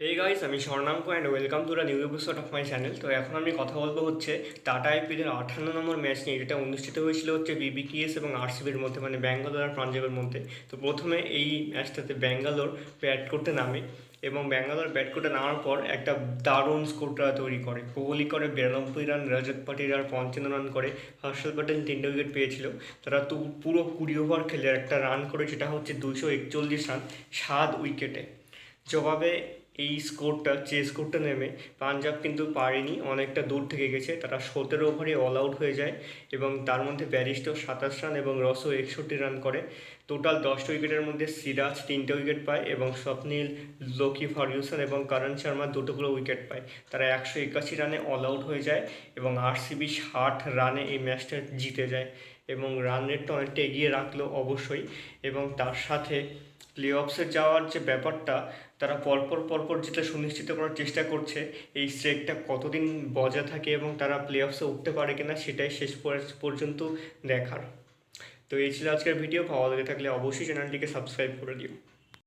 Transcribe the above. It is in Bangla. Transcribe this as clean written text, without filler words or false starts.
এই গাইস, আমি Swarnanka and welcome to the new episode of my channel. তো এখন আমি কথা বলবো হচ্ছে টাটা আইপিএলের 58 নম্বর ম্যাচ নিয়ে, যেটা অনুষ্ঠিত হয়েছিল হচ্ছে বিবিকেএস এবং আরসিবির মধ্যে, মানে ব্যাঙ্গালোর আর পাঞ্জাবের মধ্যে। তো প্রথমে এই ম্যাচটাতে ব্যাঙ্গালোর ব্যাট করতে নামে এবং ব্যাঙ্গালোর ব্যাট করতে নামার পর একটা দারুণ স্কোর তৈরি করে। কোহলি করে 92 রান, রজত পাটিদার 55 রান করে, হর্ষল প্যাটেল 3টে উইকেট পেয়েছিল। তারা তো পুরো 20 ওভার খেলে একটা রান করে, যেটা হচ্ছে 241 রান 7 উইকেটে। জবাবে এই স্কোরটা নেমে পাঞ্জাব কিন্তু পারেনি, অনেকটা দূর থেকে গেছে। তারা 17 ওভারে অল আউট হয়ে যায় এবং তার মধ্যে ব্যারিস্টো 27 রান এবং রসো 61 রান করে। টোটাল 10টা উইকেটের মধ্যে সিরাজ 3টে উইকেট পায় এবং স্বপ্নীল, লোকি ফার্গুসন এবং করণ শর্মা 2টো করে উইকেট পায়। তারা 181 রানে অল আউট হয়ে যায় এবং আরসিবি 60 রানে এই ম্যাচটা জিতে যায় এবং রান রেটটা অনেকটা এগিয়ে রাখলো অবশ্যই। এবং তার সাথে প্লে অফসে যাওয়ার যে ব্যাপারটা, তারা পরপর যেটা সুনিশ্চিত করার চেষ্টা করছে, এই স্ট্রেকটা কতদিন বজায় থাকে এবং তারা প্লে অফসে উঠতে পারে কিনা, সেটাই শেষ পর্যন্ত দেখার। তো এই ছিল আজকের ভিডিও। ভালো লেগে থাকলে অবশ্যই চ্যানেলটিকে সাবস্ক্রাইব করে দিও।